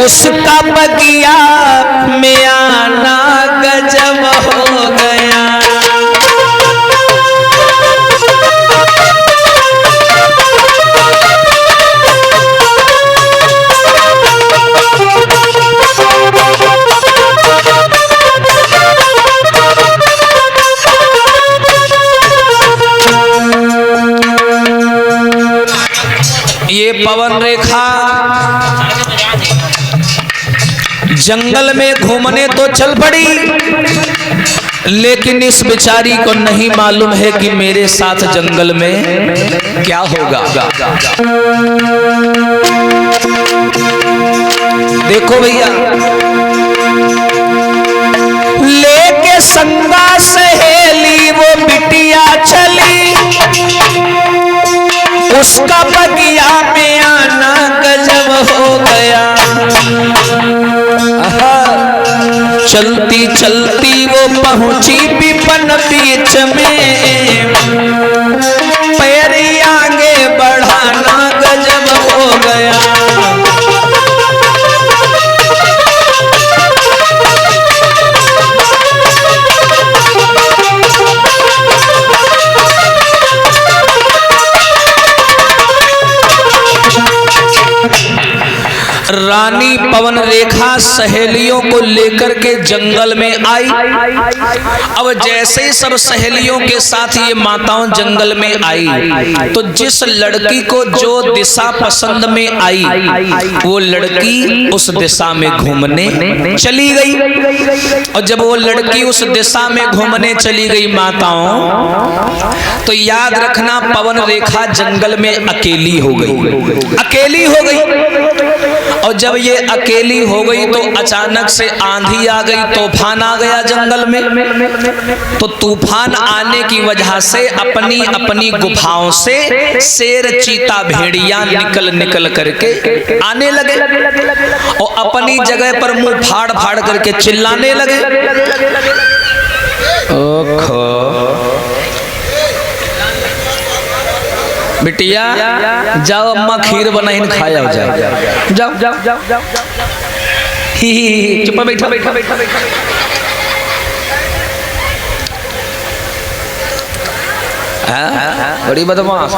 उसका बगिया में आना गजब हो गया। ये पवन रेखा जंगल में घूमने तो चल पड़ी, लेकिन इस बेचारी को नहीं मालूम है कि मेरे साथ जंगल में क्या होगा। देखो भैया, लेके संगा सहेली वो बिटिया चली, उसका बगिया में आना गजब हो गया। चलती चलती वो पहुंची विपन बीच में, पैर आगे बढ़ाना गजब हो गया। रानी पवन रेखा सहेलियों को लेकर के जंगल में आई। अब जैसे ही सब सहेलियों के साथ ये माताओं जंगल में आई, तो जिस लड़की को जो दिशा पसंद में आई, वो लड़की उस दिशा में घूमने चली गई। और जब वो लड़की उस दिशा में घूमने चली गई माताओं, तो याद रखना पवन रेखा जंगल में अकेली हो गई, अकेली हो गई। और जब ये अकेली हो गई तो अचानक से आंधी आ गई, तूफान आ गया जंगल में। तो तूफान आने की वजह से अपनी अपनी गुफाओं से शेर चीता भेड़िया निकल करके आने लगे और अपनी जगह पर मुंह फाड़ फाड़ करके चिल्लाने लगे। ओखो बिटिया, जाओ अम्मा खीर बनाइन खाया हो जाए, जाओ जाओ जाओ जाओ। ही चुप बैठा बैठा बैठा बैठा। बड़ी बदमाश।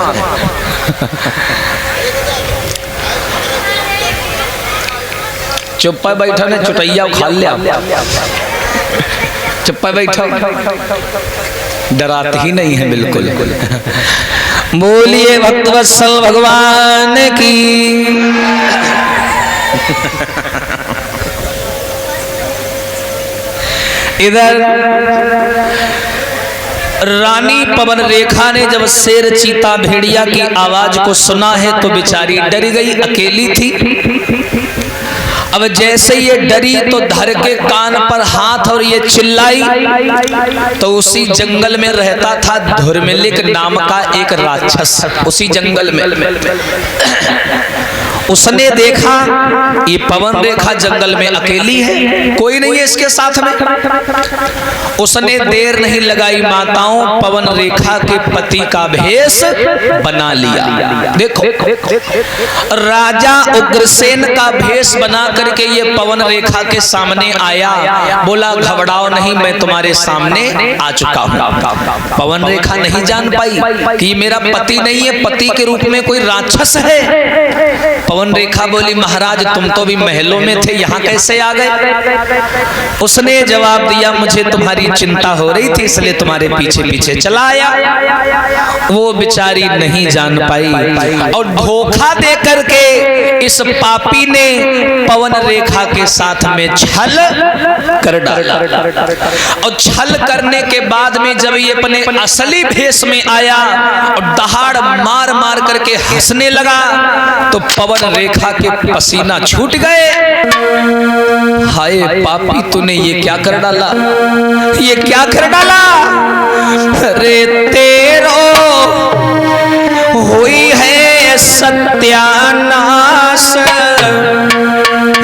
चुप बैठा ने चुटैया खा लिया। चुप बैठा, डराते ही नहीं है बिल्कुल। बोलिए भक्तवत्सल भगवान की। इधर रानी पवन रेखा ने जब शेर चीता भेड़िया की आवाज को सुना है तो बेचारी डर गई, अकेली थी। अब जैसे ये डरी तो धर के कान पर हाथ और ये चिल्लाई, तो उसी जंगल में रहता था धुरमिलिक नाम का एक राक्षस। उसी जंगल में उसने देखा ये पवन रेखा जंगल में अकेली है, कोई नहीं है इसके साथ में। उसने देर नहीं लगाई माताओं, पवन रेखा के पति का भेष बना लिया। देखो राजा उग्रसेन का भेष बना करके ये पवन रेखा के सामने आया, बोला घबराओ नहीं, मैं तुम्हारे सामने आ चुका हूँ। पवन रेखा नहीं जान पाई कि मेरा पति नहीं है, पति के रूप में कोई राक्षस है। पवन रेखा बोली महाराज तुम तो भी महलों में थे, यहाँ कैसे आ गए? उसने जवाब दिया मुझे तुम्हारी चिंता हो रही थी इसलिए तुम्हारे पीछे पीछे चला आया। वो बेचारी नहीं जान पाई और धोखा दे करके इस पापी ने पवन रेखा के साथ में छल कर डाला। और छल करने के बाद में जब ये अपने असली भेष में आया और दहाड़ मार मार करके हंसने लगा, तो पवन रेखा के पसीना छूट गए। हाय पापी तूने ये क्या कर डाला, ये क्या कर डाला? रे तेरो हुई है सत्यानाश,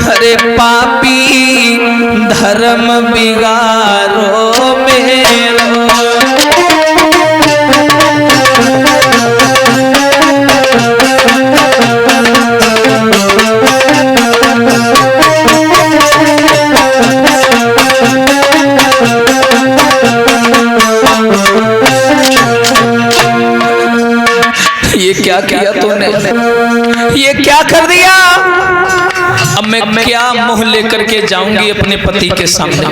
अरे पापी धर्म बिगारो मेरो। क्या किया तूने, ये क्या कर दिया। अब मैं क्या मुंह लेकर के जाऊंगी अपने पति के सामने।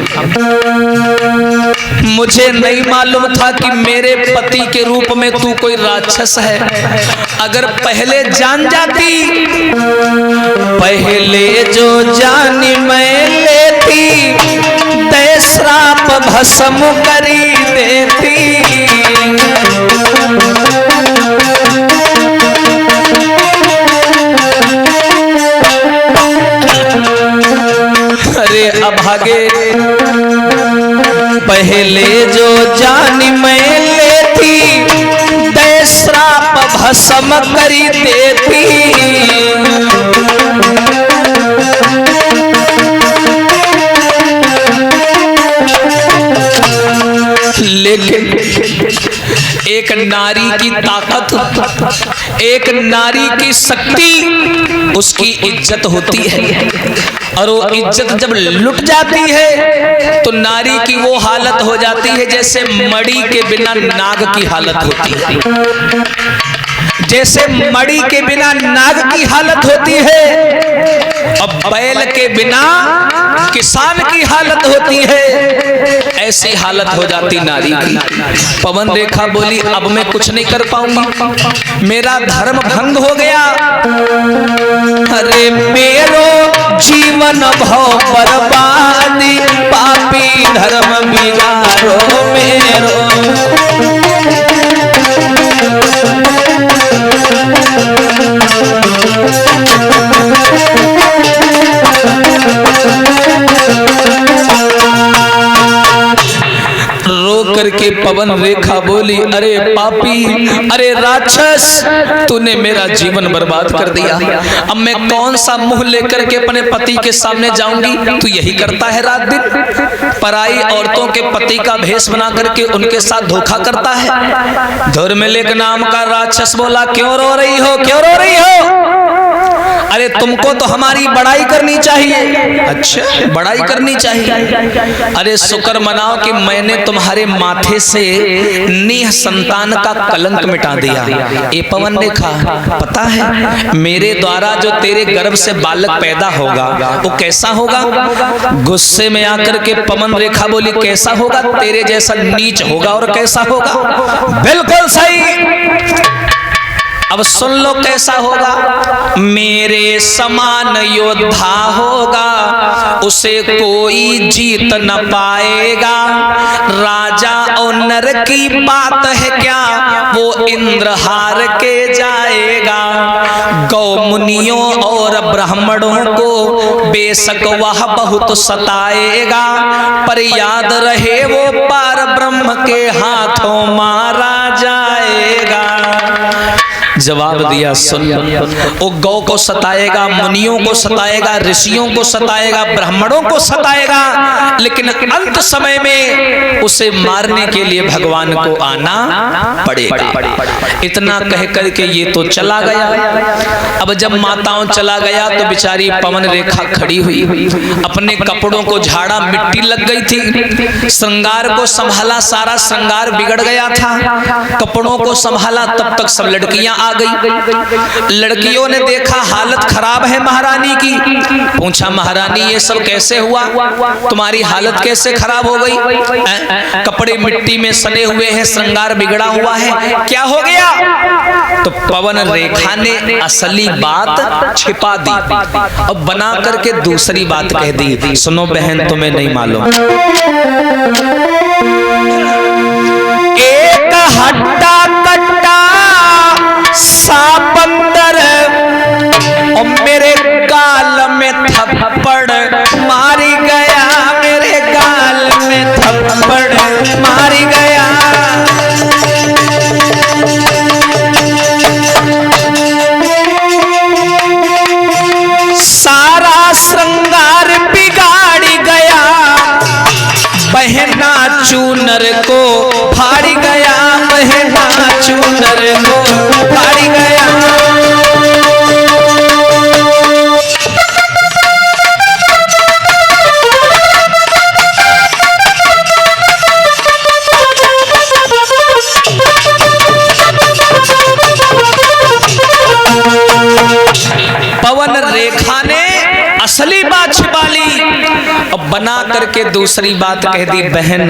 मुझे नहीं मालूम था कि मेरे पति के रूप में तू कोई राक्षस है। अगर पहले जान जाती, पहले जो जानी मैं लेती, ते श्राप भस्म करी देती। अरे अभागे, पहले जो जानी मैं लेती, ते श्राप भस्म करी देती। लेकिन एक नारी की ताकत, एक नारी की शक्ति, उसकी इज्जत होती है। और वो इज्जत जब लुट जाती है तो नारी की वो हालत हो जाती है जैसे मड़ी के बिना नाग की हालत होती है। जैसे मड़ी के बिना नाग की हालत होती है, अब बैल के बिना किसान की हालत होती है, ऐसी हालत हो जाती नारी की। पवन रेखा बोली, अब मैं कुछ नहीं कर पाऊंगी, मेरा धर्म भंग हो गया। अरे मेरो जीवन भव बर्बादी, पापी धर्म बिगाड़ो मेरो। रो करके पवन रेखा बोली, अरे पापी, अरे राक्षस, तूने मेरा जीवन बर्बाद कर दिया। अब मैं कौन सा मुंह लेकर के अपने पति के सामने जाऊंगी। तू यही करता है रात दिन, पराई औरतों के पति का भेष बना करके उनके साथ धोखा करता है। धर्मलेख नाम का राक्षस बोला, क्यों रो रही हो, क्यों रो रही हो। अरे तुमको तो हमारी बड़ाई करनी चाहिए। अच्छा, बड़ाई करनी चाहिए। अरे शुक्र मनाओ कि मैंने तुम्हारे माथे से निह संतान का कलंक मिटा दिया। ये पवन रेखा, पता है मेरे द्वारा जो तेरे गर्भ से बालक पैदा होगा वो कैसा होगा। गुस्से में आकर के पवन रेखा बोली, कैसा होगा, तेरे जैसा नीच होगा। और कैसा होगा, बिल्कुल सही। अब सुन लो कैसा होगा। मेरे समान योद्धा होगा, उसे कोई जीत न पाएगा। राजा और नर की बात है क्या, वो इंद्र हार के जाएगा। गौ मुनियों और ब्राह्मणों को बेशक वह बहुत सताएगा, पर याद रहे वो पार ब्रह्म के हाथों मारा जाएगा। जवाब दिया, सुन, वो गौ को सताएगा, मुनियों को सताएगा, ऋषियों को सताएगा, ब्राह्मणों को सताएगा, लेकिन अंत समय में उसे मारने के लिए भगवान को आना पड़ेगा। इतना कह करके ये तो चला गया। अब जब माताओं चला गया तो बेचारी पवन रेखा खड़ी हुई, अपने कपड़ों को झाड़ा, मिट्टी लग गई थी। श्रृंगार को संभाला, सारा श्रृंगार बिगड़ गया था। कपड़ों को संभाला, तब तक सब लड़कियां आ गई। लड़कियों ने देखा हालत खराब है महारानी की। पूछा, महारानी ये सब कैसे हुआ, तुम्हारी हालत कैसे खराब हो गई। कपड़े मिट्टी में सने हुए हैं, श्रृंगार बिगड़ा हुआ है, क्या हो गया। तो पवन रेखा ने असली बात छिपा दी और बना करके दूसरी बात कह दी। सुनो बहन, तुम्हें नहीं मालूम, एक हड्डा कट्टा सांप अंदर और मेरे गाल में थप्पड़ मारी गया, मेरे गाल में थप्पड़ मारी गया। सारा श्रृंगार बिगाड़ी गया, बहना चूनर को फाड़ी गया, बहना चूनर को फाड़ी गया। बना करके दूसरी बात कह दी, बहन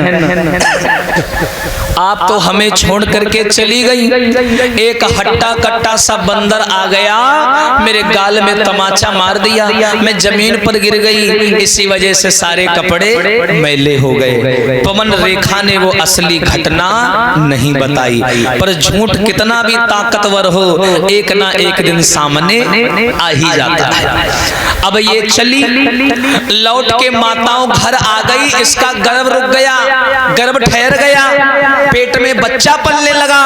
आप तो हमें छोड़ करके चली गई, एक हट्टा कट्टा सा बंदर आ गया, मेरे गाल में तमाचा मार दिया, मैं जमीन पर गिर गई, इसी वजह से सारे कपड़े मैले हो गए। पवन रेखा ने वो असली घटना नहीं बताई, पर झूठ कितना भी ताकतवर हो एक ना एक दिन सामने आ ही जाता है। अब ये चली, लौट के माताओं घर आ गई, इसका गर्भ रुक गया, गर्भ ठहर गया, पेट में बच्चा पलने लगा।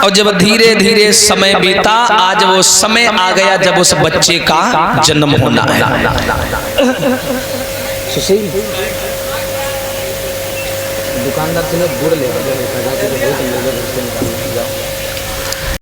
और जब धीरे धीरे समय बीता, आज वो समय आ गया जब उस बच्चे का जन्म होना है। दुकानदार से गुड़ ले